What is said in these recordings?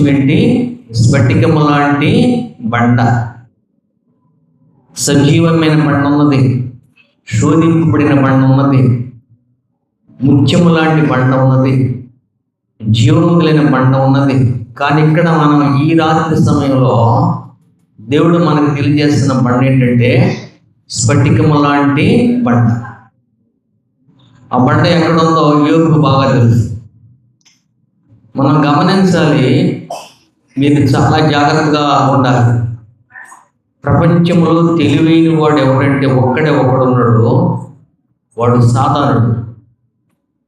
సాదృశ్యం ఏంటి? స్ఫటికము లాంటి బండ, సజీవమైన బండ ఉన్నది, శోధింపబడిన బండ ఉన్నది, ముత్యము లాంటి బండ ఉన్నది, జీవము కలిగిన బండ ఉన్నది. కానీ ఇక్కడ మనం ఈ రాత్రి సమయంలో దేవుడు మనకు తెలియజేస్తున్న బండ ఏంటంటే స్ఫటికము లాంటి బండ. ఆ బండ ఎక్కడుందో యోగుకు బాగా తెలుసు. మనం గమనించాలి, మీరు చాలా జాగ్రత్తగా ఉండాలి. ప్రపంచంలో తెలివైన వాడు ఎవడంటే ఒకడున్నాడు, వాడు సాధారణుడు.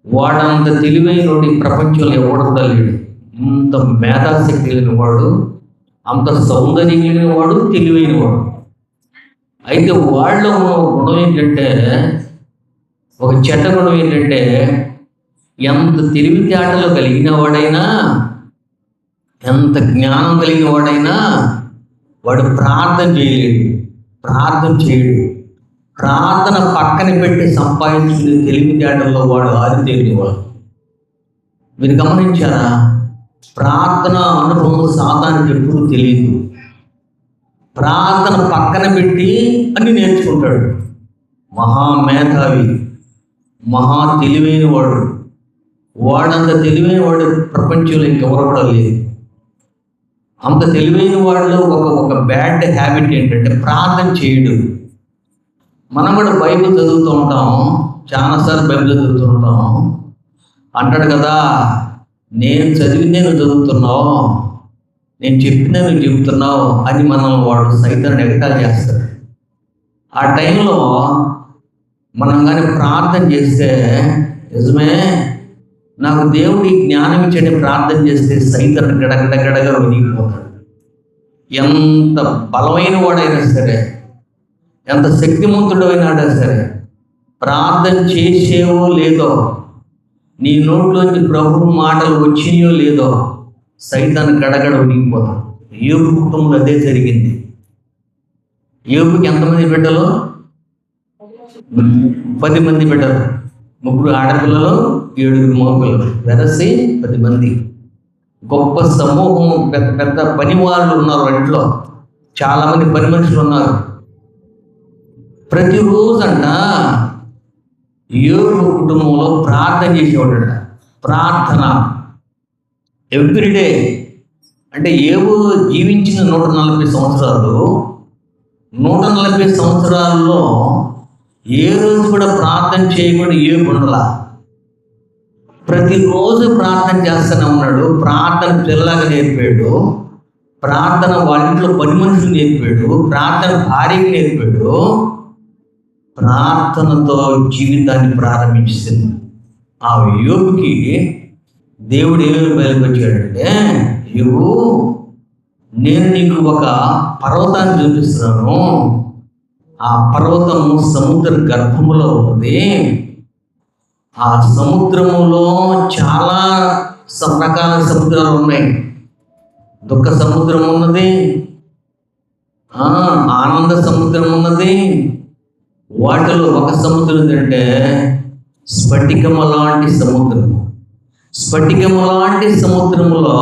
వాడంత తెలివైనడు ఈ ప్రపంచంలో ఎవడు కూడా లేడు. అంత మేధాశక్తి కలిగిన వాడు, అంత సౌందర్యం కలిగిన వాడు, తెలివైన వాడు. అయితే వాళ్ళ గుణం ఏంటంటే, ఒక చెడ్డ గుణం ఏంటంటే, ఎంత తెలివితేటలు కలిగిన వాడైనా, ఎంత జ్ఞానం కలిగిన వాడైనా వాడు ప్రార్థన చేయడు. ప్రార్థన పక్కన పెట్టి సంపాదించిన తెలివితేటల్లో వాడు ఆరితేరినవాడు. మీరు గమనించారా? ప్రార్థన అనుభవం సాధారణకి ఎప్పుడు తెలియదు. ప్రార్థన పక్కన పెట్టి అన్ని నేర్చుకుంటాడు. మహామేధావి, మహా తెలివైన వాడు. వాడంత తెలివైన వాడు ప్రపంచంలో ఇంకెవరు కూడా లేదు. అంత తెలివైన వాళ్ళు ఒక బ్యాడ్ హ్యాబిట్ ఏంటంటే ప్రార్థన చేయడు. మనం కూడా బైబిల్ చదువుతూ ఉంటాం, చాలాసార్లు బైబిల్ చదువుతూ ఉంటాం. అంటాడు కదా, నేను చదివిందే నువ్వు చదువుతున్నావు, నేను చెప్పిందే నువ్వు చెప్తున్నావు అని మనం వాడు సైతాన్ని ఎగతాళి చేస్తాడు. ఆ టైంలో మనం కానీ ప్రార్థన చేస్తే, నిజమే నాకు దేవుడి జ్ఞానం ఇచ్చని ప్రార్థన చేస్తే సైతాన్ని గడగడగడగా వినిగిపోతాడు. ఎంత బలమైన వాడైనా సరే, ఎంత శక్తిమంతుడు అయినాడా సరే, ప్రార్థన చేసేవో లేదో, నీ నోట్లోంచి ప్రభు మాటలు వచ్చినాయో లేదో, సైతాన్ని గడగడ వినిగిపోతాడు. యోబు కుటుంబంలో అదే జరిగింది. యోబుకి ఎంతమంది బిడ్డలు? 10 మంది బిడ్డలు, 3 ఆడపిల్లలు, 7 మగపిల్లలు, వెరసి 10 మంది. గొప్ప సమూహం, పెద్ద పెద్ద పని వాళ్ళు ఉన్నారు ఇంట్లో, చాలామంది పని మనుషులు ఉన్నారు. ప్రతిరోజంట యోబు కుటుంబంలో ప్రార్థన చేసేవాడట. ప్రార్థన ఎవ్రీడే. అంటే యోబు జీవించిన 140 సంవత్సరాలు, 140 సంవత్సరాల్లో ఏ రోజు కూడా ప్రార్థన చేయకుండా యోబు ఉండలా. ప్రతిరోజు ప్రార్థన చేస్తూనే ఉన్నాడు. ప్రార్థన పిల్లగా నేర్పాడు, ప్రార్థన వాళ్ళ ఇంట్లో పని మనుషులు నేర్పాడు, ప్రార్థన భార్యకి నేర్పాడు. ప్రార్థనతో జీవితాన్ని ప్రారంభించింది. ఆ యోబుకి దేవుడు ఏమేమి బయలుకొచ్చాడంటే, యోబు నేను నీకు ఒక పర్వతాన్ని చూపిస్తున్నాను, ఆ పర్వతము సముద్ర గర్భములో ఉంది. ఆ సముద్రములో చాలా రకాల సముద్రాలు ఉన్నాయి. దుఃఖ సముద్రం ఉన్నది, ఆనంద సముద్రం ఉన్నది. వాటిలో ఒక సముద్రం ఏంటంటే స్ఫటికము లాంటి సముద్రం. స్ఫటికము లాంటి సముద్రములో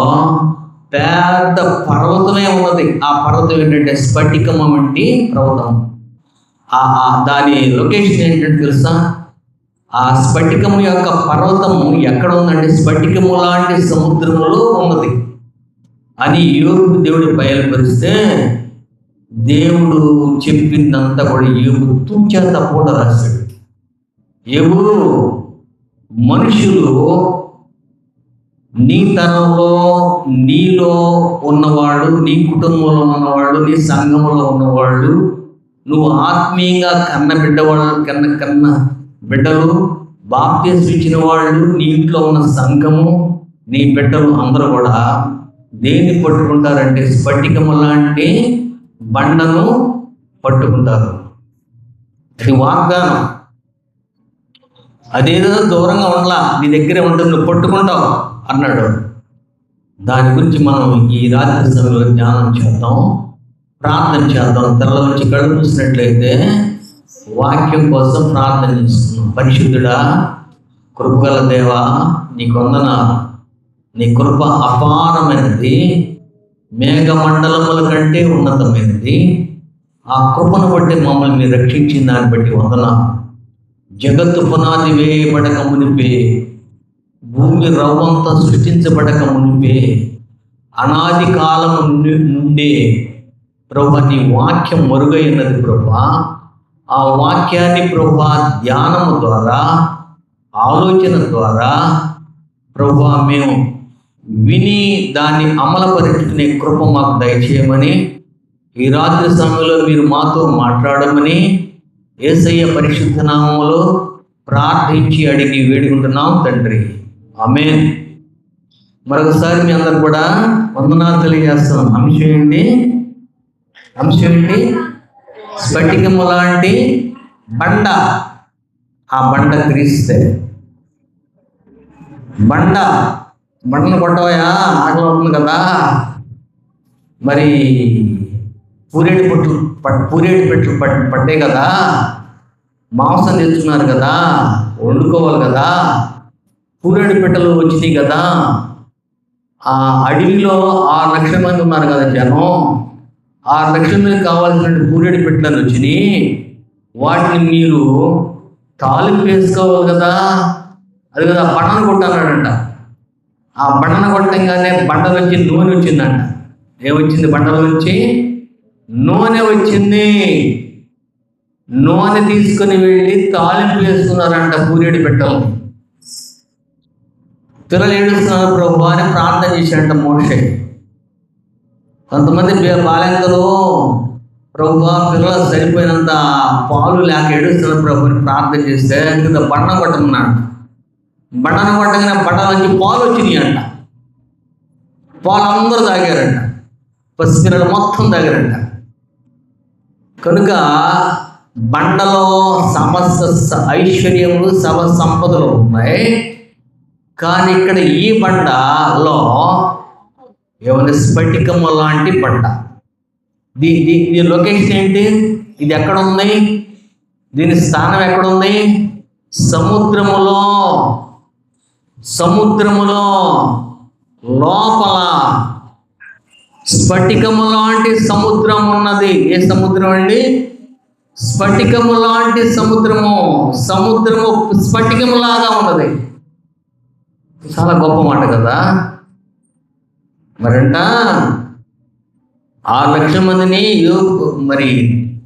పెద్ద పర్వతమే ఉన్నది. ఆ పర్వతం ఏంటంటే స్ఫటికము వంటి పర్వతం. దాని లొకేషన్ ఏంటంటే తెలుసా? ఆ స్ఫటికము యొక్క పర్వతము ఎక్కడ ఉందంటే స్ఫటికము లాంటి సముద్రములో ఉన్నది అని యోబుకు దేవుడు బయలుపరిస్తే, దేవుడు చెప్పిందంతా కూడా యోబు తుంచా తప్పకుండా రాశాడు. యోబు, మనుషులు నీ తరంలో, నీలో ఉన్నవాళ్ళు, నీ కుటుంబంలో ఉన్నవాళ్ళు, నీ సంఘంలో ఉన్నవాళ్ళు, నువ్వు ఆత్మీయంగా కన్న బిడ్డలు, బాప్తిస్మం ఇచ్చిన వాళ్ళు, నీ ఇంట్లో ఉన్న సంఘము, నీ బిడ్డలు అందరూ కూడా దేన్ని పట్టుకుంటారంటే స్ఫటికము లాంటి బండను పట్టుకుంటారు. అది వాగ్దానం. అదేదో దూరంగా ఉండలా, నీ దగ్గరే ఉంటుంది, నువ్వు పట్టుకుంటావు అన్నాడు. దాని గురించి మనం ఈ రాత్రి సమయంలో జ్ఞానం చేద్దాం, ప్రార్థన చేద్దాం. తెల్ల నుంచి కళ్ళు చూసినట్లయితే వాక్యం కోసం ప్రార్థన చేస్తున్నాం. పరిశుద్ధుడా, కృపగల దేవా, నీకు వందనాలు. నీ కృప అపారమైనది, మేఘమండలముల కంటే ఉన్నతమైనది. ఆ కృపను బట్టి మమ్మల్ని మీరు రక్షించిన దాన్ని బట్టి వందనాలు. జగత్తు పునాది వేయబడక మునిపే, భూమి రవ్వంతా సృష్టించబడక మునిపే, అనాది కాలము నుండే ప్రభా నీ వాక్యం మరుగైనది ప్రభా. ఆ వాక్యాన్ని ప్రభా ధ్యానము ద్వారా, ఆలోచన ద్వారా ప్రభా మేము విని దాన్ని అమలుపరుచుకునే కృప మాకు దయచేయమని ఈ రాత్రి సమయంలో మీరు మాతో మాట్లాడమని యేసయ్య పరిశుద్ధ నామములో ప్రార్థించి అడిగి వేడుకుంటున్నాం తండ్రి, ఆమేన్. మరొకసారి మీ అందరు కూడా వందనాలు తెలియజేస్తున్నాం. అంశం ఏంటి? స్ఫటికము లాంటి బండ. ఆ బండ క్రీస్తే. బండను కొట్టవయా, ఆకలి అవుతుంది కదా. మరి పూరేడు పెట్టలు పడ్డాయి కదా, మాంసం తెచ్చుకున్నారు కదా, వండుకోవాలి కదా, పూరేడు పెట్టలు వచ్చినాయి కదా. ఆ అడవిలో 6 లక్షల మంది ఉన్నారు కదా జనం. 6 లక్షల మంది కావాల్సిన పూరేడు పెట్టలను వచ్చినాయి. వాటిని మీరు తాలింపు వేసుకోవాలి కదా. అది కదా బండను కొట్టన్నాడంట. ఆ బండను కొట్టంగానే బండల నుంచి నూనె వచ్చిందంట. ఏమొచ్చింది? బండల నుంచి నూనె వచ్చింది. నూనె తీసుకుని వెళ్ళి తాలింపు వేసుకున్నారంట పూరేడు పెట్టలు. పిల్లలు ఏడుస్తున్నారు ప్రభు అని ప్రార్థన చేశాడంట మోషే. కొంతమంది బాలింతలు ప్రభు పిల్లలు సరిపోయినంత పాలు లేక ఏడుస్తున్నారు ప్రభు అని ప్రార్థన చేస్తే కింద బండ కొట్టమన్నాడు. బండను కొట్టగానే బండల నుంచి పాలు వచ్చినాయి అంట. పాలు అందరూ తాగారంట, పసిపిల్లలు మొత్తం తాగారంట. కనుక బండలో సమస్త ఐశ్వర్యములు సంపదలు ఉన్నాయి. కానీ ఇక్కడ ఈ బండలో ఏమైనా స్ఫటికము లాంటి బండ. దీని లొకేషన్ ఏంటి? ఇది ఎక్కడ ఉంది? దీని స్థానం ఎక్కడుంది? సముద్రములో లోపల స్ఫటికము లాంటి సముద్రం ఉన్నది. ఏ సముద్రం అండి? స్ఫటికము లాంటి సముద్రము స్ఫటికము లాగా ఉన్నది. చాలా గొప్ప మాట కదా. మరంట 6 లక్షల మందిని మరి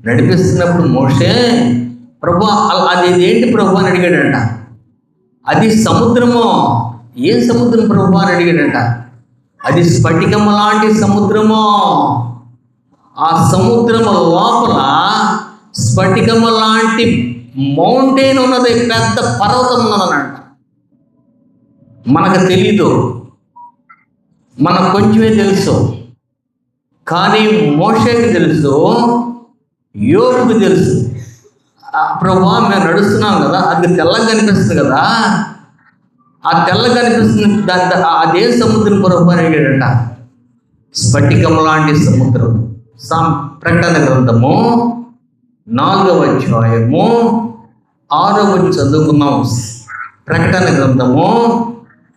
నడిపిస్తున్నప్పుడు మోషే ప్రభు అది ఏంటి ప్రభు అని అడిగాడంట. అది సముద్రము. ఏ సముద్రం ప్రభు అని అడిగాడంట. అది స్ఫటికము లాంటి సముద్రము. ఆ సముద్రము లోపల స్ఫటికము లాంటి మౌంటైన్ ఉన్నది, పెద్ద పర్వతం ఉన్నదనంట. మనకు తెలీదు, మనకు కొంచెమే తెలుసు. కానీ మోషేకి తెలుసు, యోబుకు తెలుసు. ప్రభా మేము నడుస్తున్నాం కదా, అది తెల్లగా కనిపిస్తుంది కదా, ఆ తెల్లగా కనిపిస్తుంది అదే సముద్రం ప్రభు అని అడిగాడంట. స్ఫటికం లాంటి సముద్రం. ప్రకటన గ్రంథము 4వ అధ్యాయము 6వ చదువుకున్నాం. ప్రకటన గ్రంథము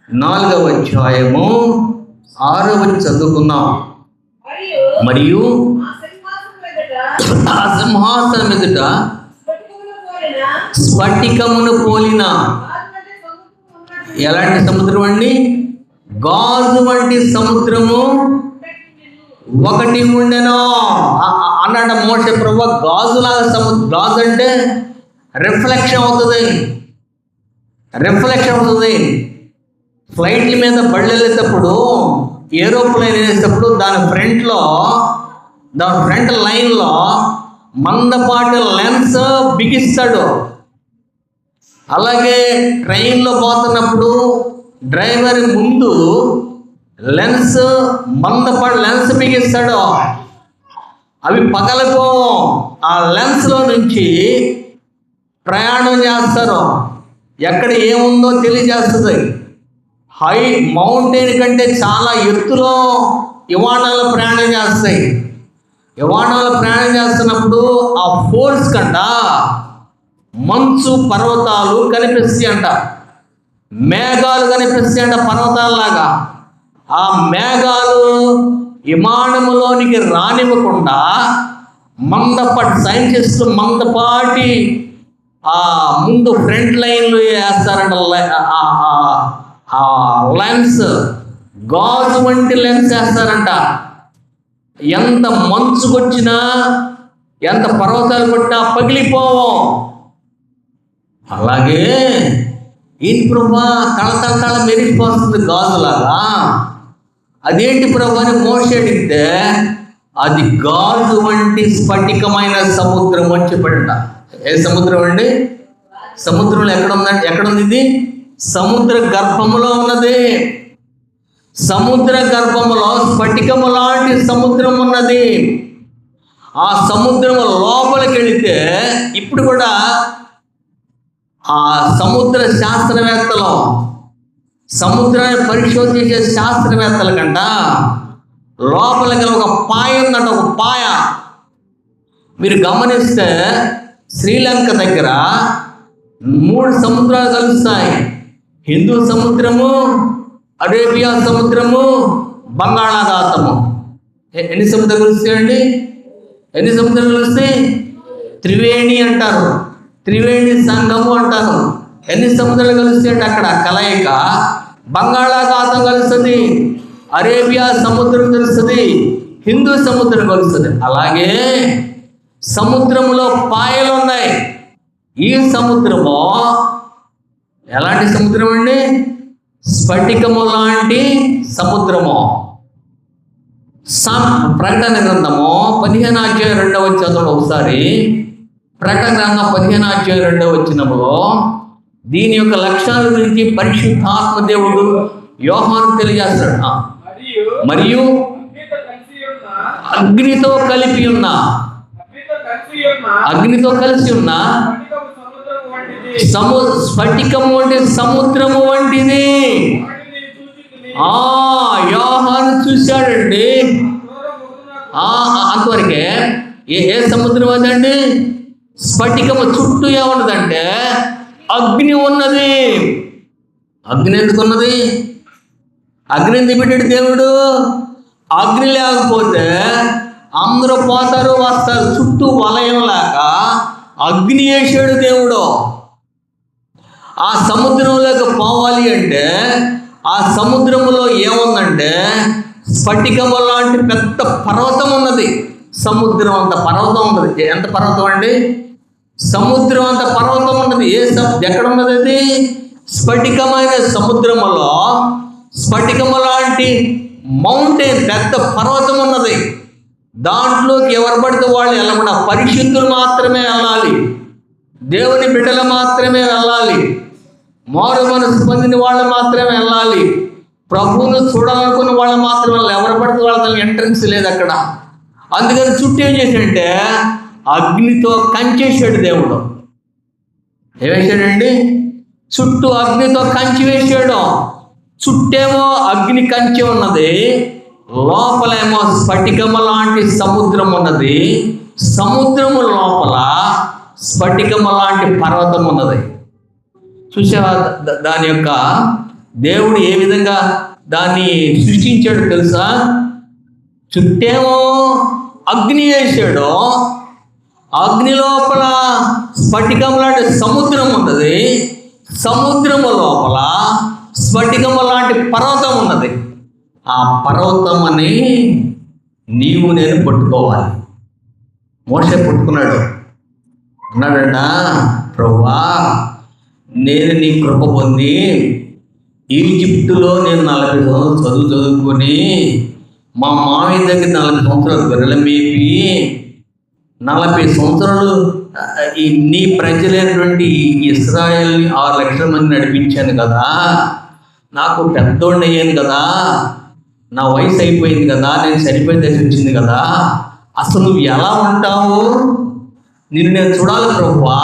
4వ అధ్యాయము 6వ చదువుకున్నాం. మరియు ఆ సింహాసనం ఎదుట స్ఫటికమును పోలిన ఎలాంటి సముద్రం అండి? గాజు వంటి సముద్రము ఒకటి ఉండెను అన్నాడు మోషే. ప్రభు గాజులాగా గాజు అంటే రిఫ్లెక్షన్ అవుతుంది. ఫ్లైట్ల మీద బళ్ళు వెళ్ళేటప్పుడు, ఏరోప్లేన్ వేసేటప్పుడు దాని ఫ్రంట్ లైన్లో మందపాటి లెన్స్ బిగిస్తాడు. అలాగే ట్రైన్లో పోతున్నప్పుడు డ్రైవర్ ముందు మందపాటి లెన్స్ బిగిస్తాడు. అవి పగలకో ఆ లెన్స్లో నుంచి ప్రయాణం చేస్తారు. ఎక్కడ ఏముందో తెలియజేస్తుంది. హై మౌంటైన్ కంటే చాలా ఎత్తులో విమానాలు ప్రయాణం చేస్తాయి. విమానాలు ప్రయాణం చేస్తున్నప్పుడు ఆ ఫోర్స్ కంట మంచు పర్వతాలు కనిపిస్తాయి అంట, మేఘాలు కనిపిస్తాయి అంట పర్వతాలలాగా. ఆ మేఘాలు విమానములోనికి రానివ్వకుండా మందపాటి సైంటిస్టులు మందపాటి ముందు ఫ్రంట్ లైన్లు వేస్తారంట. లెన్స్, గాజు వంటి లెన్స్ వేస్తారంట. ఎంత మంచుకొచ్చినా ఎంత పర్వతాలు కొట్టినా పగిలిపోవం. అలాగే ఏంటి ప్రభా తళ మెరిగిపోతుంది గాజులాగా, అదేంటి ప్రభా అని మోషే అడిగితే అది గాజు వంటి స్ఫటికమైన సముద్రం అని చెప్పాడంట. ఏ సముద్రం అండి? సముద్రంలో ఎక్కడుంది ఇది? సముద్ర గర్భములో ఉన్నది. సముద్ర గర్భములో స్ఫటికము లాంటి సముద్రం ఉన్నది. ఆ సముద్రము లోపలికి వెళితే ఇప్పుడు కూడా ఆ సముద్ర శాస్త్రవేత్తలు, సముద్రాన్ని పరిశోధించే శాస్త్రవేత్తల కంట లోపలికి ఒక పాయ ఉందంట. ఒక పాయ మీరు గమనిస్తే శ్రీలంక దగ్గర 3 సముద్రాలు కలుస్తాయి. హిందూ సముద్రము, అరేబియా సముద్రము, బంగాళాఖాతము. ఎన్ని సముద్రాలు కలుస్తాయండి? ఎన్ని సముద్రాలు కలుస్తాయి? త్రివేణి అంటారు, త్రివేణి సంగము అంటారు. ఎన్ని సముద్రాలు కలుస్తాయంటే అక్కడ కలయిక. బంగాళాఖాతం కలుస్తుంది, అరేబియా సముద్రం కలుస్తుంది, హిందూ సముద్రం కలుస్తుంది. అలాగే సముద్రంలో పాయలు ఉన్నాయి. ఈ సముద్రము ఎలాంటి సముద్రం అండి? స్ఫటికము లాంటి సముద్రము. ప్రకటన గ్రంథము 15:2 ఒకసారి. ప్రకటన గ్రంథం 15:2 దీని యొక్క లక్షణాల గురించి పరిశుద్ధాత్మ దేవుడు యోహాను తెలియజేస్తాడు. మరియు అగ్నితో కలిసి ఉన్న స్ఫటికము వంటి సముద్రము వంటిది. యోహాను చూశాడండి. అంతవరకే. ఏ సముద్రం అదండి? స్ఫటికము. చుట్టూ ఏమున్నదంటే అగ్ని ఉన్నది. అగ్ని ఎందుకున్నది? అగ్ని ఎందుకు పెట్టాడు దేవుడు? అగ్ని లేకపోతే అందరూ పోతారు వస్తారు. చుట్టూ వలయం లాగా అగ్ని వేసాడు దేవుడు. ఆ సముద్రంలోకి పోవాలి అంటే ఆ సముద్రంలో ఏముందంటే స్ఫటికము లాంటి పెద్ద పర్వతం ఉన్నది. సముద్రం అంత పర్వతం ఉన్నది. ఎంత పర్వతం అండి? సముద్రం అంత పర్వతం ఉన్నది. ఎక్కడ ఉన్నది అది? స్ఫటికమైన సముద్రములో స్ఫటికము లాంటి మౌంటైన్, పెద్ద పర్వతం ఉన్నది. దాంట్లోకి ఎవరు పడితే వాళ్ళు వెళ్ళకుండా, పరిశుద్ధులు మాత్రమే వెళ్ళాలి, దేవుని బిడ్డలు మాత్రమే వెళ్ళాలి, మారు మనసు పొందిన వాళ్ళు మాత్రమే వెళ్ళాలి, ప్రభువును చూడాలనుకున్న వాళ్ళు మాత్రమే వెళ్ళాలి. ఎవరు పడితే వాళ్ళ ఎంట్రన్స్ లేదు అక్కడ. అందుకని చుట్టూ ఏం చేశాడంటే అగ్నితో కంచేసాడు దేవుడు. ఏమేశాడండి? చుట్టూ అగ్నితో కంచి వేసాడు. చుట్టేమో అగ్ని కంచె ఉన్నది, లోపలేమో స్ఫటికము లాంటి సముద్రం ఉన్నది. సముద్రము లోపల స్ఫటికము లాంటి పర్వతం ఉన్నది. చూసావా దాని యొక్క దేవుడు ఏ విధంగా దాన్ని సృష్టించాడు తెలుసా? చుట్టేమో అగ్ని వేసాడు, అగ్ని లోపల స్ఫటికం లాంటి సముద్రం ఉన్నది, సముద్రము లోపల స్ఫటికము లాంటి పర్వతం ఉన్నది. ఆ పర్వతం అని నీవు నేను పట్టుకోవాలి. మోషే పట్టుకున్నాడు. అన్నాడంట, ప్రభువా నేను నీ కృప పొంది ఈజిప్టులో నేను 40 సంవత్సరాలు చదువుకొని మా మామయ్య దగ్గర 40 సంవత్సరాలు గొర్రెల మేపి 40 సంవత్సరాలు ఈ నీ ప్రజలైనటువంటి ఇశ్రాయేల్ని 6 లక్షల మంది నడిపించాను కదా, నాకు పెద్దోడిని అయ్యాను కదా, నా వయసు అయిపోయింది కదా, నేను చనిపోయే దశ వచ్చింది కదా, అసలు నువ్వు ఎలా ఉంటావు? నిన్ను నేను చూడాలి ప్రభువా,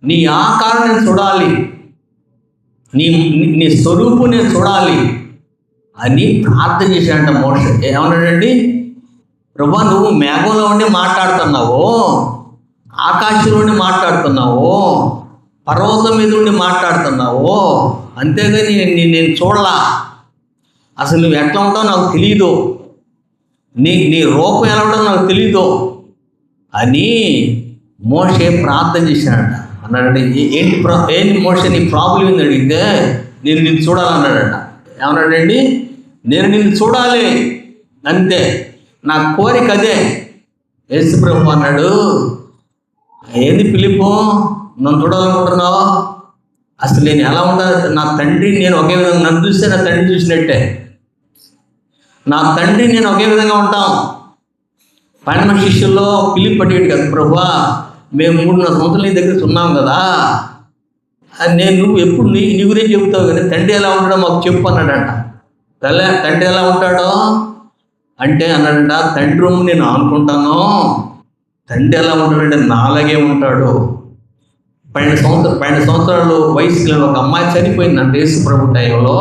నీ ఆకారం నేను చూడాలి, నీ స్వరూపు నేను చూడాలి అని ప్రార్థన చేశాడంట మోషే. ఏమన్నాడండి? ప్రభువా నువ్వు మేఘంలో ఉండి మాట్లాడుతున్నావు, ఆకాశంలో ఉండి మాట్లాడుతున్నావు, పర్వతం మీద ఉండి మాట్లాడుతున్నావు, అంతేగాని నేను చూడలా. అసలు నువ్వు ఎట్లా ఉంటావో నాకు తెలియదు, నీ రూపం ఎలా ఉంటావో నాకు తెలియదు అని మోషే ప్రార్థన చేశాడట. అన్నాడంటే ఏంటి మోషే నీ ప్రాబ్లం ఏంది అడిగితే నేను నిన్ను చూడాలన్నాడట. ఏమన్నాడండి? నేను నిన్ను చూడాలి అంతే, నా కోరిక అదే. యేసు ప్రభు అన్నాడు, ఏంది ఫిలిప్పు నన్ను చూడాలనుకుంటున్నావు? అసలు నేను ఎలా ఉంటాను? నా తండ్రి నేను ఒకే విధంగా, నన్ను చూస్తే నా తండ్రి చూసినట్టే, నా తండ్రి నేను ఒకే విధంగా ఉంటాం. 12 శిష్యుల్లో ఫిలిప్ అడిగాడు కదా, ప్రభువా మేము 3.5 సంవత్సరాలు నీ దగ్గర ఉన్నాం కదా, నువ్వు ఎప్పుడు నీ గురించి చెబుతావు కానీ తండ్రి ఎలా ఉంటాడో మాకు చెప్పు అన్నాడంట. తండ్రి ఎలా ఉంటాడో అంటే అన్నాడంట, తండ్రి రొమ్ము నేను అనుకుంటాను, తండ్రి ఎలా ఉంటాడంటే నాలాగే ఉంటాడు. 12 సంవత్సరాలు వయసులో ఒక అమ్మాయి చనిపోయిందంట యేసు ప్రభు టైంలో.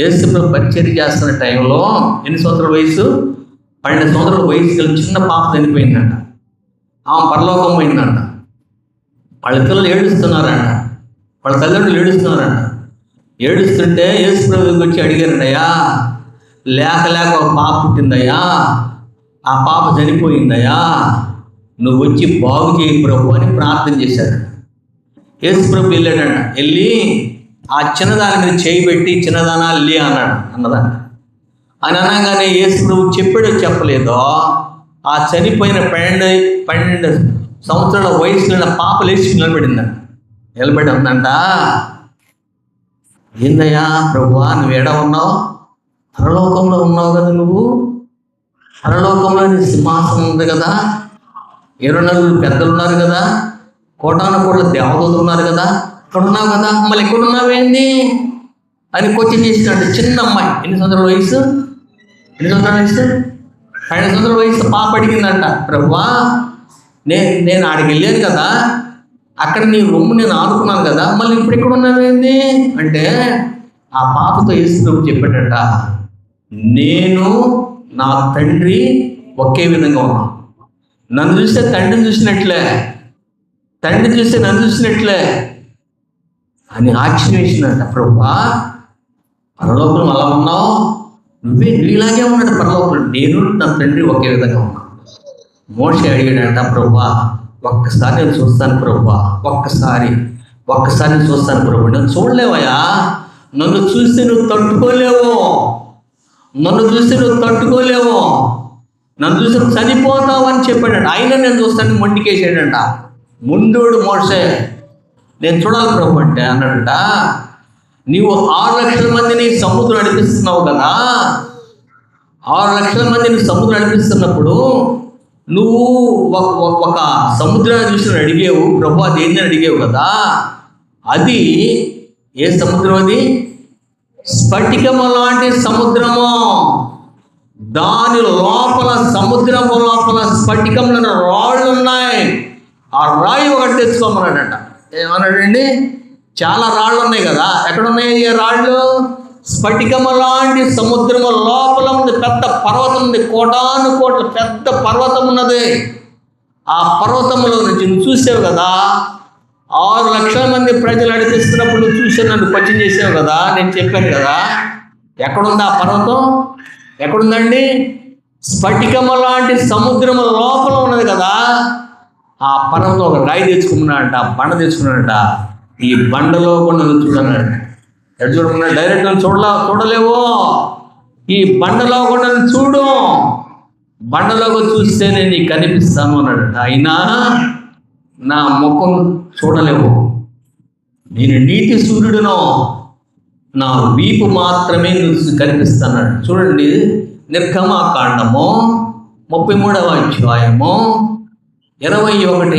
యేసు ప్రభు పరిచర్య చేస్తున్న టైంలో ఎన్ని సంవత్సరాల వయసు? 12 సంవత్సరాల వయసులో చిన్న పాప చనిపోయిందంట. ఆమె పరలోకం పోయిందంట. వాళ్ళ పిల్లలు ఏడుస్తున్నారంట, వాళ్ళ తల్లిదండ్రులు ఏడుస్తున్నారంట. ఏడుస్తుంటే యేసు ప్రభుకి వచ్చి అడిగారండయ్యా, లేక ఒక పాప పుట్టిందయ్యా, ఆ పాప చనిపోయిందయ్యా, నువ్వు వచ్చి బాగు చేయి ప్రభు అని ప్రార్థన చేశాడు. యేసు ప్రభు వెళ్ళాడంట. వెళ్ళి ఆ చిన్నదాని మీద చేయి పెట్టి చిన్నదానా లే అన్నదంట. అని అనగానే యేసు ప్రభు చెప్పాడో చెప్పలేదో ఆ చనిపోయిన 12 సంవత్సరాల వయసులో పాప లేచి నిలబడి ఉందంట. ఏందయ్యా ప్రభువా నువ్వు ఏడా ఉన్నావు? పరలోకంలో ఉన్నావు కదా, నువ్వు పరలోకంలో నీ సింహాసనం ఉంది కదా, 24 పెద్దలు ఉన్నారు కదా, 1,000,000 దేవతలు ఉన్నారు కదా, ఇక్కడ ఉన్నావు కదా, మళ్ళీ ఎక్కడ ఉన్నావేంది అని క్వశ్చన్ చేసినాడు. చిన్న అమ్మాయి, ఎన్ని సంవత్సరాల వయసు? 12 సంవత్సరాల వయసు పాప అడిగిందంట, ప్రభువా నేను ఆడికి వెళ్ళాను కదా, అక్కడ నీ రొమ్ము నేను ఆడుకున్నాను కదా, మళ్ళీ ఇప్పుడు ఎక్కడ ఉన్నావేంది అంటే ఆ పాపతో యేసు ప్రభు చెప్పాడట, నేను నా తండ్రి ఒకే విధంగా ఉన్నాను. నన్ను చూస్తే తండ్రిని చూసినట్లే, తండ్రి చూస్తే నన్ను చూసినట్లే అని ఆశ్చర్యం వేసిందంట. ప్రభువా పరలోకంలో అలా ఉన్నావు, నువ్వేలాగే ఉన్నాడు పరలోకంలో, నేను నా తండ్రి ఒకే విధంగా ఉన్నాను. మోషే అడిగాడంట, ప్రభువా ఒక్కసారి నేను చూస్తాను ప్రభువా, ఒక్కసారి నేను చూస్తాను ప్రభు. నేను చూడలేవయ్యా, నన్ను చూస్తే నువ్వు తట్టుకోలేవు, నన్ను చూస్తే చనిపోతావు అని చెప్పాడంట. అయినా నేను చూస్తాను మొండికేసాడంట. ముందోడు మోషే నేను చూడాలి ప్రభు అంటే అన్నాడంట, నీవు 6 లక్షల మందిని సముద్రం నడిపిస్తున్నావు కదా, 6 లక్షల మందిని సముద్రం నడిపిస్తున్నప్పుడు నువ్వు ఒక సముద్రాన్ని చూసి అడిగేవు ప్రభు, అది ఏందని అడిగేవు కదా, అది ఏ సముద్రం? అది స్ఫటికము లాంటి సముద్రము. దాని లోపల, సముద్రము లోపల స్ఫటికంలో రాళ్ళు ఉన్నాయి. ఆ రాయి ఒకటి తెచ్చుకోమన్నాడంట. ఏమన్నాడండి? చాలా రాళ్ళు ఉన్నాయి కదా, ఎక్కడున్నాయి ఈ రాళ్ళు? స్ఫటికము లాంటి సముద్రము లోపల ఉంది పెద్ద పర్వతం ఉంది, 1,000,000 పెద్ద పర్వతం ఉన్నది. ఆ పర్వతంలో నుంచి నువ్వు చూసావు కదా, 6 లక్షల మంది ప్రజలు నడిపిస్తున్నప్పుడు నువ్వు చూసావు, నన్ను పరిచయం చేసావు కదా, నేను చెప్పాను కదా. ఎక్కడుంది ఆ పర్వతం? ఎక్కడుందండి? స్ఫటికము లాంటి సముద్రము లోపల ఉన్నది కదా. ఆ పర్వతం ఒక రాయి తెచ్చుకున్నాడంట, బండ తెచ్చుకున్నాడంట. ఈ బండలో కూడా నన్ను చూడన్నాడు. ఎటు చూడకుండా డైరెక్ట్ చూడలేవు, ఈ బండలో కూడా చూడు, బండలోకి చూస్తే నేను నీకు కనిపిస్తాను అన్నాడు. అయినా నా ముఖం చూడలేవు, నేను నీతి సూర్యుడును, నా వీపు మాత్రమే నువ్వు కనిపిస్తున్నాడు. చూడండి, నిర్గమాకాండము 33వ అధ్యాయము 21,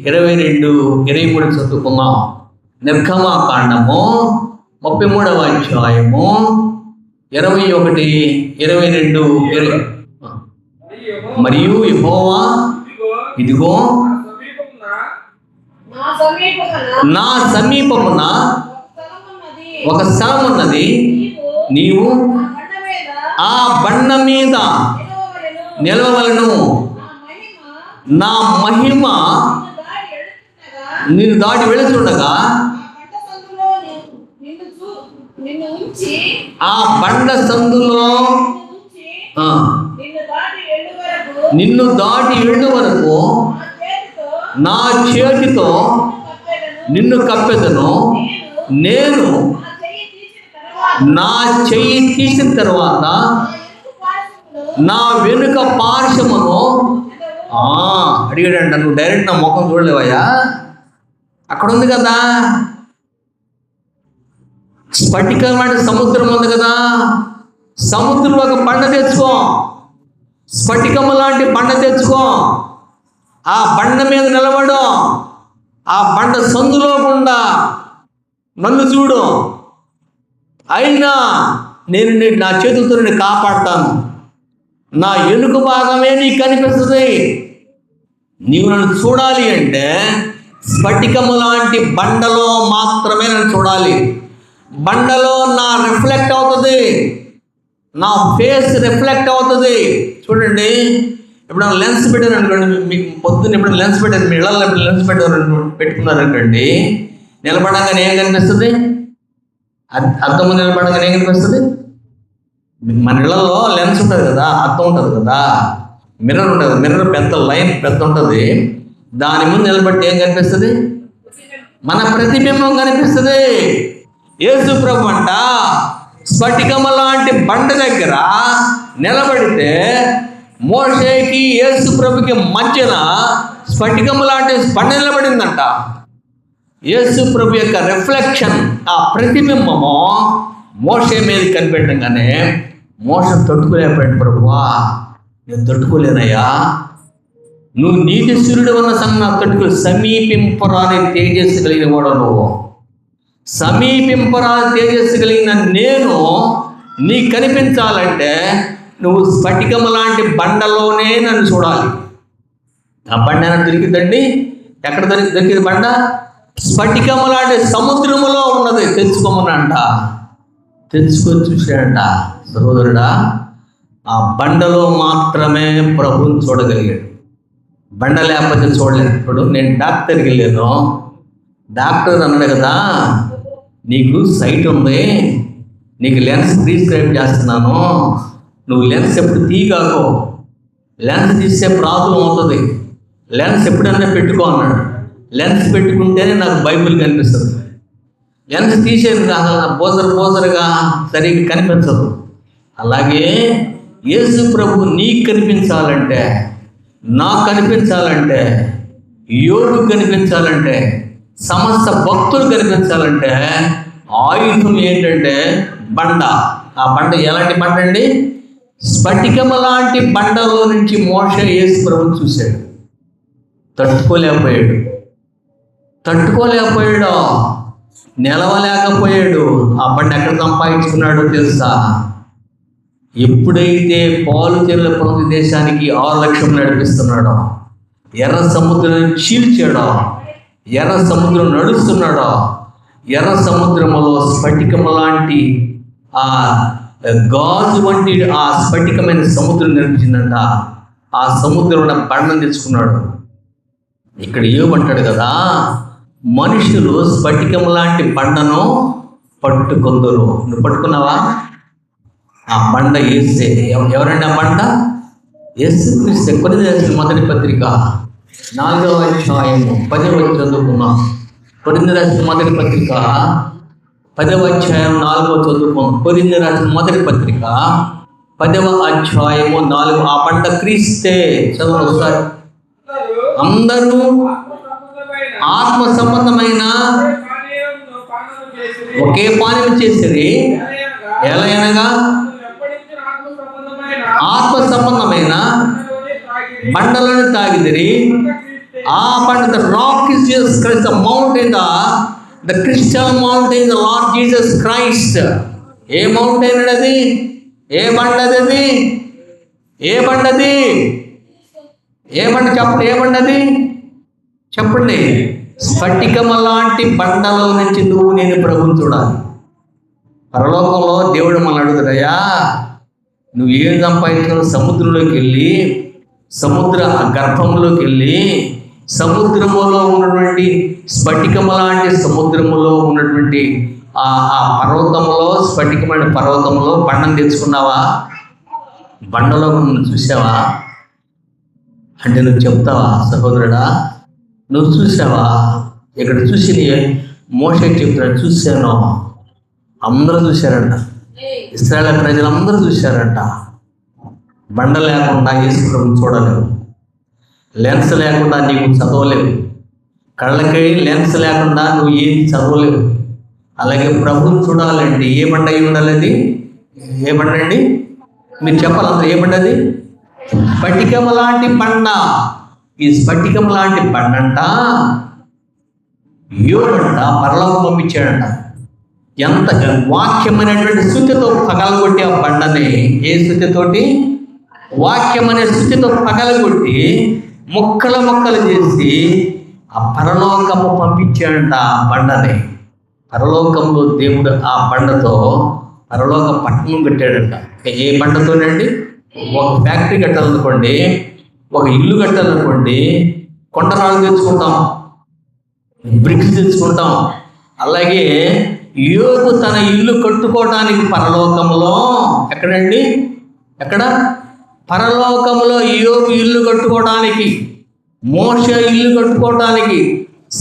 22, 23 చదువుకుందాం. నిర్గమాకాండము 33వ అధ్యాయము 21, 22, మరియు యెహోవా ఇదిగో నా సమీపమున ఒక స్థలం ఉన్నది, నీవు ఆ బండ మీద నిలవవలెను, నా మహిమ నిన్ను దాటి వెళుతుండగా ఆ బండ సందులో నిన్ను దాటి వెళ్ళు వరకు నా చేతితో నిన్ను కప్పెదను. నేను నా చెయ్యి తీసిన తర్వాత నా వెనుక పార్శ్వమును అడిగాడంట. నువ్వు డైరెక్ట్ నా ముఖం చూడలేవయ్యా, అక్కడ ఉంది కదా స్ఫటికం లాంటి సముద్రం ఉంది కదా, సముద్రం ఒక బండ తెచ్చుకో, స్ఫటికము లాంటి బండ తెచ్చుకో, ఆ బండ మీద నిలబడు, ఆ బండ సందులో గుండా నన్ను చూడు, అయినా నేను నా చేతులతో నేను కాపాడుతాను, నా ఎనుక భాగమే నీకు కనిపిస్తుంది. నీవు నన్ను చూడాలి అంటే స్ఫటికము లాంటి బండలో మాత్రమే నన్ను చూడాలి. బండలో నా రిఫ్లెక్ట్ అవుతుంది, నా ఫేస్ రిఫ్లెక్ట్ అవుతుంది. చూడండి, ఇప్పుడు లెన్స్ పెట్టారు అనుకోండి, మీకు పొద్దున్న ఎప్పుడు లెన్స్ పెట్టారు, మీ ఇళ్ళల్లో లెన్స్ పెట్టుకున్నారు అనుకోండి, నిలబడగానే ఏం కనిపిస్తుంది? అద్దం ముందు నిలబడగానే ఏం కనిపిస్తుంది? మన ఇళ్ళల్లో లెన్స్ ఉంటుంది కదా, అద్దం ఉంటుంది కదా, మిర్రర్ ఉంటుంది, మిర్రర్ పెద్ద లైన్ పెద్ద ఉంటుంది, దాని ముందు నిలబట్టి ఏం కనిపిస్తుంది? మన ప్రతిబింబం కనిపిస్తుంది. యేసు ప్రభు అంట స్ఫటికము లాంటి బండ దగ్గర నిలబడితే మోషేకి యేసు ప్రభుకి మధ్యన స్ఫటికము లాంటి బండ నిలబడిందంట. యేసు ప్రభు యొక్క రిఫ్లెక్షన్, ఆ ప్రతిబింబము మోషే మీద కనిపెట్టగానే మోషే తట్టుకోలేకపోయాడు. ప్రభువా, నేను తట్టుకోలేనయ్యా, నువ్వు నీతి సూర్యుడు ఉన్న సంగతి నాకు తట్టుకో, సమీపింపరాని తేజస్సు కలిగిన వాడు నువ్వు, సమీపింపరాని తేజస్సు కలిగిన నేను నీకు కనిపించాలంటే నువ్వు స్ఫటికము లాంటి బండలోనే నన్ను చూడాలి. ఆ బండ దొరికిందండి, ఎక్కడ దొరికింది బండ? స్ఫటికము లాంటి సముద్రములో ఉన్నది. తెచ్చుకోమనంట, తెచ్చుకొని చూశాడంట. సహోదరుడా, ఆ బండలో మాత్రమే ప్రభువుని చూడగలిగాడు, బండ లేకపోతే చూడలేదు. ఇప్పుడు నేను డాక్టర్కి వెళ్ళాను, డాక్టర్ అన్నాడు కదా, నీకు సైట్ ఉంది, నీకు లెన్స్ ప్రిస్క్రైబ్ చేస్తున్నాను, నువ్వు లెన్స్ ఎప్పుడు తీయగాకో, లెన్స్ తీస్తే ప్రాబ్లం అవుతుంది, లెన్స్ ఎప్పుడైనా పెట్టుకో అన్నాడు. లెన్స్ పెట్టుకుంటేనే నాకు బైబిల్ కనిపిస్తుంది, లెన్స్ తీసేది కాదు, బోసరుగా సరిగ్గా కనిపించదు. అలాగే యేసు ప్రభు నీకు కనిపించాలంటే, నాకు కనిపించాలంటే, యోగు కనిపించాలంటే, సమస్త భక్తులు కనిపించాలంటే ఆయుధం ఏంటంటే బండ. ఆ బండ ఎలాంటి బండ అండి? స్ఫటికము లాంటి బండలో నుంచి మోషే యేసు ప్రభువుని చూశాడు, తట్టుకోలేకపోయాడు, నిలవలేకపోయాడు. ఆ బండ ఎక్కడ సంపాదించుకున్నాడో తెలుసా? ఎప్పుడైతే పాలు తెల్ల పొంది దేశానికి 6 లక్షలు నడిపిస్తున్నాడో, ఎర్ర సముద్రం చీల్చాడో, ఎర్ర సముద్రం నడుస్తున్నాడో, ఎర్ర సముద్రములో స్ఫటికము లాంటి ఆ గాజు వంటి ఆ స్ఫటికమైన సముద్రం కనిపించిందంట. ఆ సముద్రంలో బండను తెచ్చుకున్నాడు. ఇక్కడ ఏమంటాడు కదా, మనుషులు స్ఫటికము లాంటి బండను పట్టుకొందరు. నువ్వు పట్టుకున్నావా? ఆ బండ యేసే. ఎవరండి ఆ బండ? యేసుక్రీస్తు. కొరింథీయులకు మొదటి పత్రిక 4వ అధ్యాయము 10వ చదువుకున్నాం. కొరింథీయులకు మొదటి పత్రిక 10వ అధ్యాయం 4వ చదువుకున్నాం. కొరింథీయులకు మొదటి పత్రిక 10వ అధ్యాయము 4. ఆ బండ క్రీస్తే. చదువు ఒకసారి. అందరూ ఆత్మ సంబంధమైన ఒకే పానీయం చేసేది, ఎలా అనగా ఆత్మ సంబంధమైన బండలను తాగిదిరి. ఆ బండ, the rock is Jesus Christ, the mountain, the crystal mountain, the lord Jesus Christ. A mountain అది? ఏ బండది అది? ఏ బండది? ఏ బండ? చెప్పండి, ఏ బండది చెప్పండి. స్ఫటికము లాంటి బండలో నుంచి నువ్వు నేను ప్రభువుని చూడాలి. పరలోకంలో దేవుడు మనల్ని అడుగుతాడయ్యా, నువ్వు ఏం సంపాదించిన? సముద్రంలోకి వెళ్ళి, సముద్ర గర్భంలోకి వెళ్ళి సముద్రములో ఉన్నటువంటి స్ఫటికము లాంటి సముద్రములో ఉన్నటువంటి ఆ పర్వతంలో, స్ఫటికమైన పర్వతంలో బండను తెచ్చుకున్నావా? బండలో నువ్వు చూసావా అంటే నువ్వు చెప్తావా సహోదరుడా? నువ్వు చూసావా? ఇక్కడ చూసి మోషే చెప్తున్నాడు, చూశాను. అందరూ చూశారంట, ఇశ్రాయేలు ప్రజలందరూ చూశారంట. బండ లేకుండా యేసు ప్రభువుని చూడలేవు, లెన్స్ లేకుండా నీవు చదవలేవు, కళ్ళకి లెన్స్ లేకుండా నువ్వు ఏది చదవలేవు. అలాగే ప్రభువుని చూడాలండి ఏ బండ అయి ఉండాలి? అది ఏ బండ అండి? మీరు చెప్పాలి అందరూ, ఏ బండ అది? స్ఫటికం లాంటి బండ. ఈ స్ఫటికం లాంటి బండ అంట యోగంట పరలోకం పంపించాడంట. ఎంత వాక్యమైనటువంటి స్తుతితో పగలగొట్టి ఆ బండని, ఏ స్తుతితోటి? వాక్యం అనే స్థితితో పగలగొట్టి ముక్కలు ముక్కలు చేసి ఆ పరలోకము పంపించాడంట. ఆ బండని పరలోకంలో దేవుడు ఆ బండతో పరలోక పట్టణం కట్టాడంట. ఏ బండతోనండి? ఒక ఫ్యాక్టరీ కట్టాలనుకోండి, ఒక ఇల్లు కట్టాలనుకోండి, కొండరాళ్ళు తెచ్చుకుంటాం, బ్రిక్స్ తెచ్చుకుంటాం. అలాగే యోబు తన ఇల్లు కట్టుకోవడానికి పరలోకంలో, ఎక్కడండి? ఎక్కడ? పరలోకంలో యోబు ఇల్లు కట్టుకోవడానికి, మోషే ఇల్లు కట్టుకోవడానికి,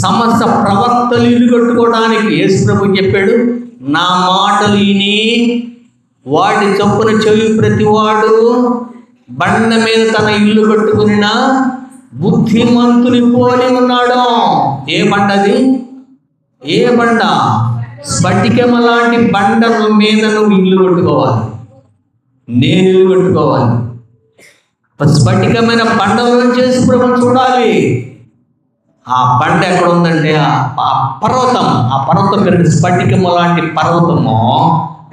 సమస్త ప్రవక్తలు ఇల్లు కట్టుకోవడానికి యేసు ప్రభువు చెప్పాడు, నా మాటలు విని వాటి చొప్పున చెవి ప్రతివాడు బండ మీద తన ఇల్లు కట్టుకున్న బుద్ధిమంతుని పోలి ఉన్నాడు. ఏ బండ అది? ఏ బండ? స్ఫటికం లాంటి బండ మీద నువ్వు ఇల్లు కట్టుకోవాలి, నేను ఇల్లు కట్టుకోవాలి. స్ఫటికమైన బండలను చేసి ప్రభువుని చూడాలి. ఆ బండ ఎక్కడ ఉందంటే ఆ పర్వతం పేరు స్ఫటికము లాంటి పర్వతము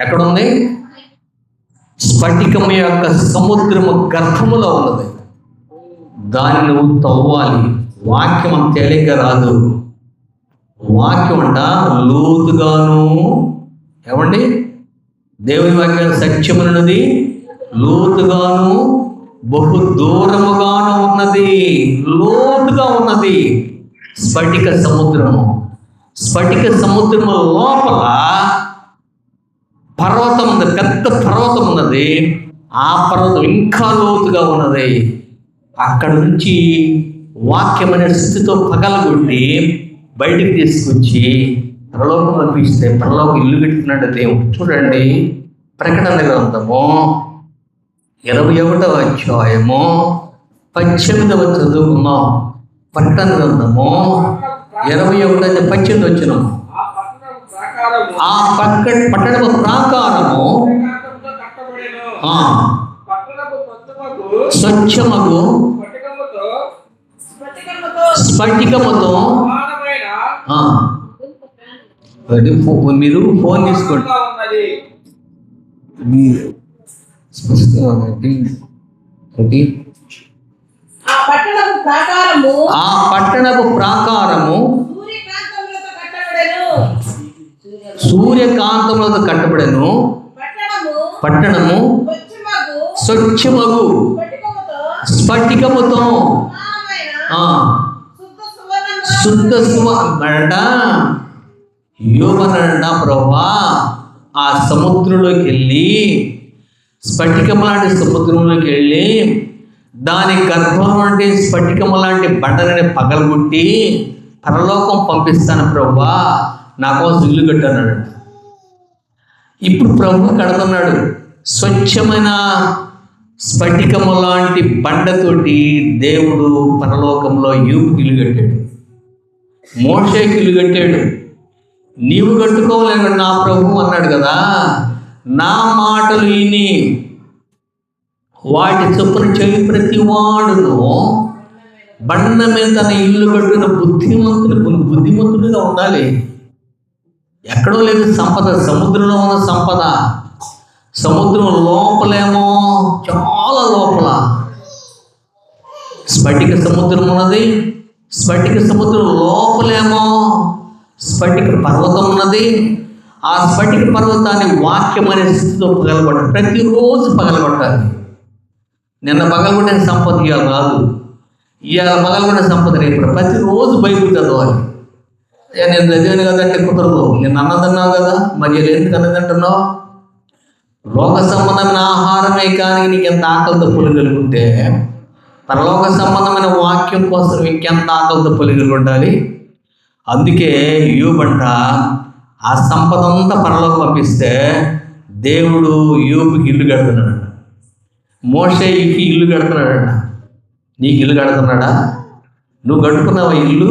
ఎక్కడుంది? స్ఫటికము యొక్క సముద్రము గర్భములో ఉన్నది. దాన్ని నువ్వు తవ్వాలి. వాక్యం అంత తేలిగ్గా రాదు. వాక్యం అంట లోతుగాను, ఏమండి? దేవుని వాక్యం సత్యమున్నది, లోతుగాను బహు దూరముగాను ఉన్నది, లోతుగా ఉన్నది. స్ఫటిక సముద్రము, స్ఫటిక సముద్రము లోపల పర్వతం ఉంది, పెద్ద పర్వతం ఉన్నది. ఆ పర్వతం ఇంకా లోతుగా ఉన్నది. అక్కడ నుంచి వాక్యం అనే స్థితితో పగలగొట్టి బయటికి తీసుకొచ్చి పరలోకం పంపిస్తే పరలోకం ఇల్లు కట్టుకున్నాడు దేవుడు. చూడండి, ప్రకటన గ్రంథము 21వ అధ్యాయము 18వ చదువుకున్నాం. ప్రకటన గ్రంథము 21:18 వచ్చినాము. ఆ పట్టణము ప్రాకారము స్వచ్ఛమగు స్ఫటికముతో, మీరు ఫోన్ తీసుకోండి, ఆ పట్టణపు ప్రాకారము సూర్యకాంతములతో కట్టబడెను. పట్టణము స్వచ్ఛమగు స్ఫటికముతో శుద్ధ సువర్ణ యోగనంట. ప్రభా, ఆ సముద్రంలోకి వెళ్ళి, స్ఫటికం లాంటి సముద్రంలోకి వెళ్ళి దాని గర్భం అంటే స్ఫటికం లాంటి బండలని పగలగొట్టి పరలోకం పంపిస్తాను ప్రభా, నా కోసం ఇల్లు కట్టాడు. ఇప్పుడు ప్రభు కడుతున్నాడు. స్వచ్ఛమైన స్ఫటికము లాంటి బండతోటి దేవుడు పరలోకంలో యోబుకి ఇల్లు కట్టాడు, మోషేకి ఇల్లు కట్టాడు. నీవు కట్టుకోలేను నా ప్రభు అన్నాడు కదా. నా మాటలు విని వాటి చొప్పున చెవి ప్రతి వాడును బండ మీద తన ఇల్లు కట్టుకున్న బుద్ధిమంతుడిగా ఉండాలి. ఎక్కడో లేదు సంపద, సముద్రంలో ఉన్న సంపద. సముద్రం లోపలేమో, చాలా లోపల స్ఫటిక సముద్రం ఉన్నది. స్ఫటిక సముద్రం లోపలేమో స్ఫటిక పర్వతం ఉన్నది. ఆ స్ఫటిక పర్వతాన్ని వాక్యం అనే స్థితితో పగలగొట్టాలి. ప్రతిరోజు పగలగొట్టాలి. నిన్న పగలగొట్టిన సంపద కాదు, ఇవాళ మొదలుపడిన సంపద రేపు ప్రతిరోజు బైబిల్ చదవాలి. నేను చదివాను కదంటే కుదరదు, నేను అన్నదన్నావు కదా, మరి ఎందుకు అన్నదంటున్నావు? లోక సంబంధమైన ఆహారమే కానీ నీకు ఎంత ఆకలి దప్పులు కలుగుంటే పరలోక సంబంధమైన వాక్యం కోసం ఇంకెంత ఆకలి దప్పులు కలిగి ఉండాలి. అందుకే యోబంట ఆ సంపద అంతా పరలోకి పంపిస్తే దేవుడు యోబుకి ఇల్లు కడుతున్నాడు, మోషేకి ఇల్లు కడుతున్నాడట. నీకు ఇల్లు కడుతున్నాడా? నువ్వు కట్టుకున్నావా ఇల్లు?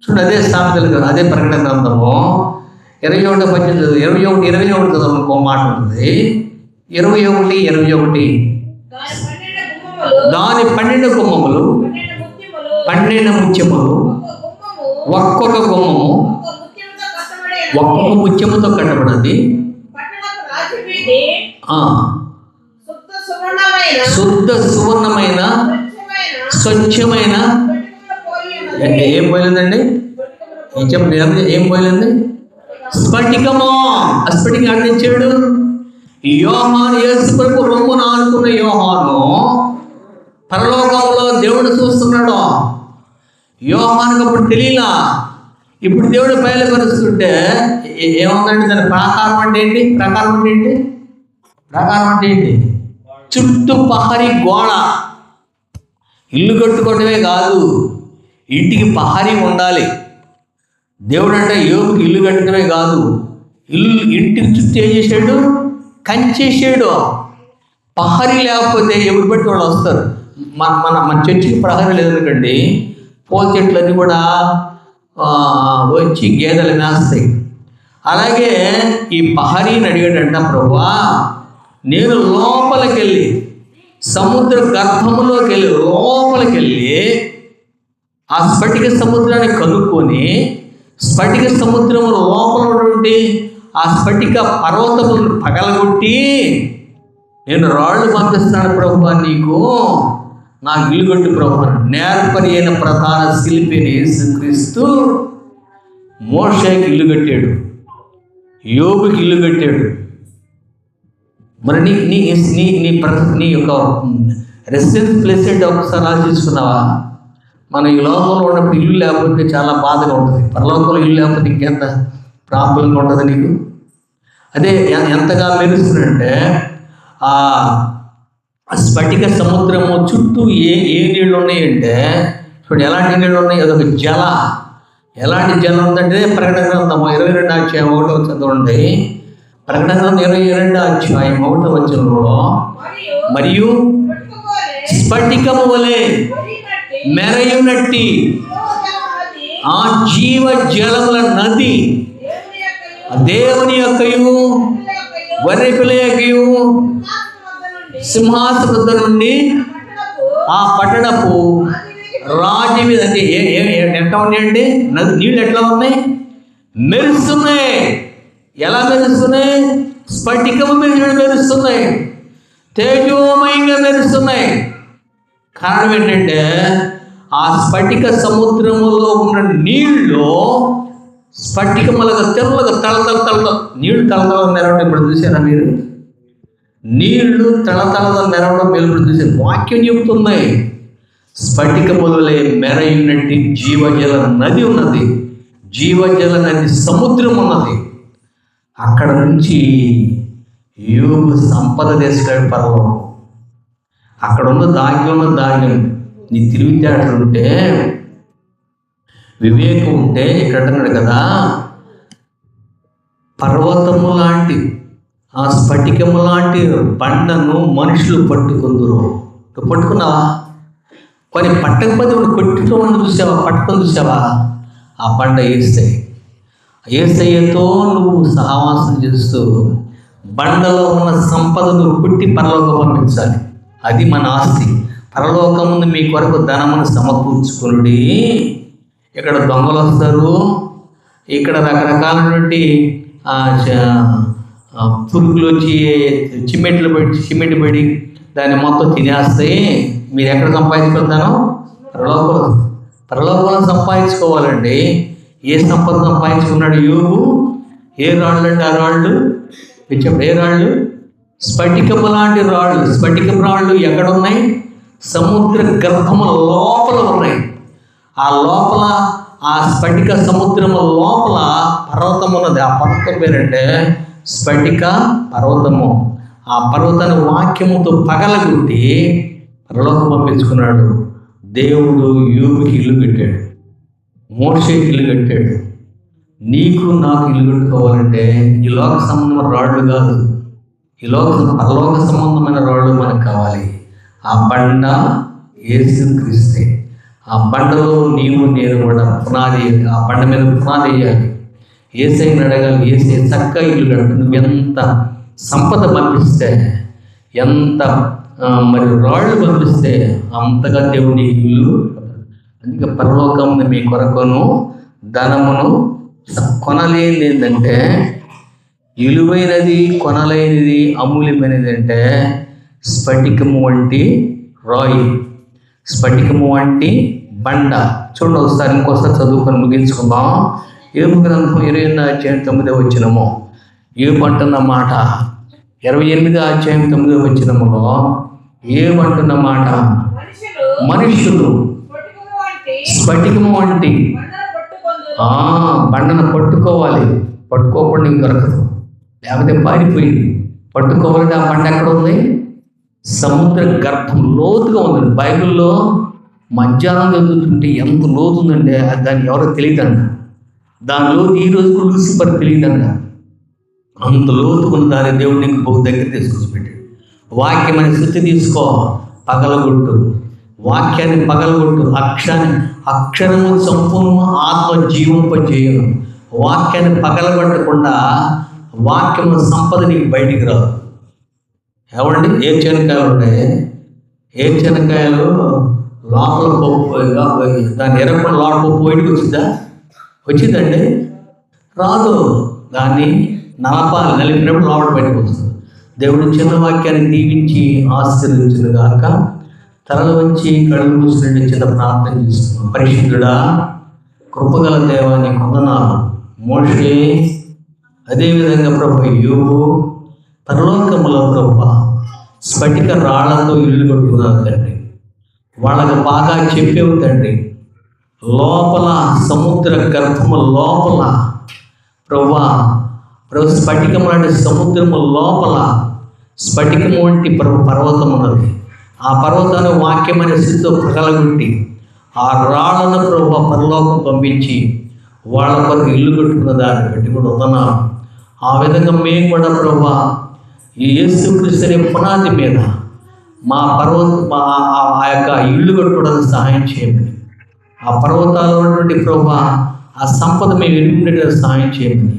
చూడు, అదే సామెతలు, అదే ప్రకటన గ్రంథము 21 చదువుకో మాట ఉంటుంది. 21 దాని 12 గుమ్మములు 12 ముత్యములు, ఒక్కొక్క గుమ్మము ఒక్కొక్క ముత్యముతో కట్టబడింది. శుద్ధ సువర్ణమైన స్వచ్ఛమైన ఏం పోయలేదండి? ఏం పోయలేదు? స్ఫటికమా. ఆ స్ఫటికం అందించాడు యోహాను. యేసు ప్రభు రొమ్మున ఆనుకున్న యోహాను పరలోకంలో దేవుడు చూస్తున్నాడు. యోహానుకు అప్పుడు తెలియలా, ఇప్పుడు దేవుడు బయలుపరుస్తుంటే ఏముందండి? దాని ప్రాకారం అంటే ఏంటి? ప్రాకారం అంటే ఏంటి? చుట్టూ పహరి గోడ. ఇల్లు కట్టుకోవడమే కాదు, ఇంటికి పహరి ఉండాలి. దేవుడు అంటే యోబుకి ఇల్లు కట్టడమే కాదు, ఇంటికి చుట్టూ ఏం చేశాడు? కంచేసాడు. పహరి లేకపోతే ఎవరు బట్టి వాళ్ళు వస్తారు. మన చర్చికి ప్రహరీ లేదనుకోండి, పూల చెట్లన్నీ కూడా వచ్చి గేదెలు మేస్తాయి. అలాగే ఈ పహరీని అడిగాడంట, ప్రభువా నేను లోపలికి వెళ్ళి సముద్ర గర్భంలోకి వెళ్ళి లోపలికి వెళ్ళి ఆ స్ఫటిక సముద్రాన్ని కనుక్కొని స్ఫటిక సముద్రం లోపల ఉన్నటువంటి ఆ స్ఫటిక పర్వతములను పగలగొట్టి నేను రాళ్ళు పంపిస్తున్నాను ప్రభువా, నీకు నా ఇల్లు కట్టు ప్రభువా. నేర్పరి అయిన ప్రధాన శిల్పి అయిన యేసుక్రీస్తు మోషేకి ఇల్లు కట్టాడు, యోబుకి ఇల్లు కట్టాడు. మరి నీ నీ నీ నీ యొక్క రెసిడెన్స్ ప్లేస్ ఏంటి ఒకసారి ఆలోచించుకున్నావా? మన ఈ లోకంలో ఉన్నప్పుడు ఇల్లు లేకపోతే చాలా బాధగా ఉంటుంది. పరలోకంలో ఇల్లు లేకపోతే ఇంకెంత ప్రాబ్లంగా ఉంటుంది నీకు. అదే ఎంతగా మెరుస్తుందంటే ఆ స్ఫటిక సముద్రము చుట్టూ ఏ నీళ్ళు ఉన్నాయంటే చూడు, ఎలాంటి నీళ్ళు ఉన్నాయి? అదొక జల. ఎలాంటి జలం ఉందంటే ప్రకటన గ్రంథం 22 చదవండి. ప్రకటన గ్రంథం 22 మరియు స్ఫటికము వలె మెరయునట్టి ఆ జీవ జలముల నది దేవుని యొక్కయు వరిపిల యొక్కయు సింహాసనం వద్ద నుండి ఆ పట్టణపు రాజు మీద ఎట్లా ఉన్నాయండి? నది నీళ్ళు ఎట్లా ఉన్నాయి? మెరుస్తున్నాయి. ఎలా మెరుస్తున్నాయి? స్ఫటికము మీద మెరుస్తున్నాయి, తేజోమయంగా మెరుస్తున్నాయి. కారణం ఏంటంటే ఆ స్ఫటిక సముద్రములో ఉన్న నీళ్ళు స్ఫటికములుగా తెల్లగా తళతళ నీళ్లు తళతళ మెరవడం ఇప్పుడు చూసారా మీరు? నీళ్లు తళతళ మెరవడం మీరు ఇప్పుడు చూసారు. వాక్యం చెబుతున్నాయి, స్ఫటికములే మెరయున్నట్టు జీవజల నది ఉన్నది, జీవజల నది సముద్రం ఉన్నది. అక్కడ నుంచి యోబు సంపద తీసుకెళ్ళి పర్వం. అక్కడ ఉన్న దాగి నీ తెలివితేటలు ఉంటే, వివేకం ఉంటే, ఇక్కడ అంటున్నాడు కదా, పర్వతము లాంటి ఆ స్ఫటికము లాంటి బండను మనుషులు పట్టుకుందరు. పట్టుకున్నావా? కొన్ని పట్టకపోతే కొట్టుకోమని చూసావా? పట్టుకొని చూసావా? ఆ బండ యేసయ్యతో నువ్వు సహవాసం చేస్తూ బండలో ఉన్న సంపదను కొట్టి పరలోకం పంపించాలి. అది మన ఆస్తి. పరలోకముందు మీ కొరకు ధనమును సమకూర్చుకుని. ఇక్కడ దొంగలు వస్తారు, ఇక్కడ రకరకాలైనటువంటి పురుగులు వచ్చి సిమెంట్ పడి దాన్ని మొత్తం తినేస్తాయి. మీరు ఎక్కడ సంపాదించుకుంటానో? పరలోకంలో సంపాదించుకోవాలండి. ఏ సంపద సంపాదించుకున్నాడు యోబు? ఏ రాళ్ళు అండి ఆ రాళ్ళు? చెప్పండి, ఏ రాళ్ళు? స్ఫటికము లాంటి రాళ్ళు. స్ఫటికం రాళ్ళు ఎక్కడున్నాయి? సముద్ర గర్భము లోపల ఉన్నాయి. ఆ లోపల ఆ స్ఫటిక సముద్రము లోపల పర్వతం ఉన్నది. ఆ పర్వతం పేరంటే స్ఫటిక పర్వతము. ఆ పర్వతాన్ని వాక్యముతో పగలగొట్టి పరలోకం పంపించుకున్నాడు. దేవుడు యోబుకి ఇల్లు కట్టాడు, మోషేకి ఇల్లు కట్టాడు. నీకు నాకు ఇల్లు కట్టుకోవాలంటే ఈ లోక సంబంధమైన రాళ్ళు కాదు, ఈ పరలోక సంబంధమైన రాళ్ళు మనకు కావాలి. ఆ బండ యేసుక్రీస్తే. ఆ బండలో నీవు నేను కూడా పునాది, ఆ బండ మీద పునాది వేయాలి. యేసయ్యని అడగాలి, యేసయ్య చక్కగా ఇల్లు కట్టు. నువ్వు ఎంత సంపద పంపిస్తే, ఎంత మరి రాళ్ళు పంపిస్తే అంతగా దేవుని ఇల్లు. అందుకే పరలోకం మీ కొరకును ధనమును కొనలేనిది ఏంటంటే, విలువైనది కొనలేనిది అమూల్యమైనది అంటే స్ఫటికము వంటి రాయి, స్ఫటికము వంటి బండ. చూడండి ఒకసారి, ఇంకోసారి చదువుకొని ముగించుకుందాం. యోబు గ్రంథం 28:9 యోబు అంటున్న మాట, 28:9 ఏమంటున్న మాట, మనుషులు స్ఫటికము వంటి బండను పట్టుకోవాలి, పట్టుకోకుండా ఇంక దొరకదు, లేకపోతే పారిపోయింది. పట్టుకోవాలంటే ఆ బండ ఎక్కడ ఉంది? సముద్ర గర్భం లోతుగా ఉంది. బైబిల్లో మధ్యాహ్నం చదువుతుంటే ఎంత లోతు ఉందంటే అది దాన్ని ఎవరో తెలియదంట. దాని లోతు ఈ రోజు లూసిఫర్ తెలియదంట. అంత లోతు ఉన్న దాన్ని దేవుడు నీకు బహు దగ్గర తీసుకొచ్చి పెట్టాడు. వాక్యం అనే స్థితి తీసుకో, పగలగొట్టు, వాక్యాన్ని పగలగొట్టు. అక్షరము సంపూర్ణ ఆత్మ జీవింపజేయను. వాక్యాన్ని పగలగొట్టకుండా వాక్యము సంపద నీకు బయటికి రాదు. ఏమండి, ఏ చెనక్కాయలు ఉంటాయి? ఏ చెనక్కాయలు లోపల పప్పు, దాన్ని ఎరకుండా లోపల పప్పు బయటకు వచ్చిందా? వచ్చిందండి? రాదు. దాన్ని నలిపినప్పుడు లోపల బయటకు వస్తుంది. దేవుడు చిన్న వాక్యాన్ని దీవించి ఆశీర్వదించిన గాక. తలలు వంచి కళ్ళు మూసినట్టు చిన్న ప్రార్థన చేస్తున్నాం. పరిశుద్ధుడా, కృపగల దేవాన్ని కొందనాలు. మోషే అదేవిధంగా ప్రభు యోబు పరలోకములో ప్రభు స్ఫటిక రాళ్లతో ఇల్లు కట్టుకున్నారు తండ్రి. వాళ్ళకి బాగా చెప్పేవు తండ్రి. లోపల సముద్ర గర్భము లోపల ప్రభు స్ఫటికము లాంటి సముద్రము లోపల స్ఫటికము వంటి పర్వతం ఉన్నది. ఆ పర్వతాన్ని వాక్యమైన స్థితితో పగలగొట్టి ఆ రాళ్లను ప్రభు పరలోకం పంపించి వాళ్ళ కొరకు ఇల్లు కట్టుకున్న దాన్ని బట్టి కూడా ఉందన్నాను. ఆ విధంగా మేము కూడా ప్రభు ఈ యేసుక్రీస్తు అనే పునాది మీద మా ఆ యొక్క ఇల్లు కట్టుకోవడానికి సహాయం చేయమని, ఆ పర్వతాల్లో ఉన్నటువంటి ప్రభు ఆ సంపద మేము ఎదుర్కొనేటప్పుడు సహాయం చేయమని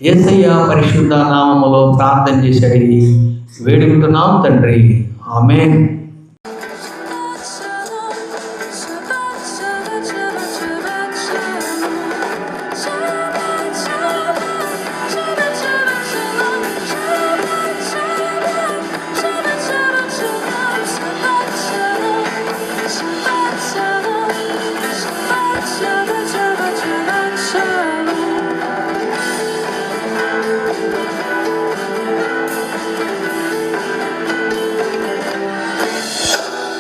యేసయ్య పరిశుద్ధ నామములో ప్రార్థన చేసి అడిగి వేడుకుంటున్నాం తండ్రి. ఆమేన్.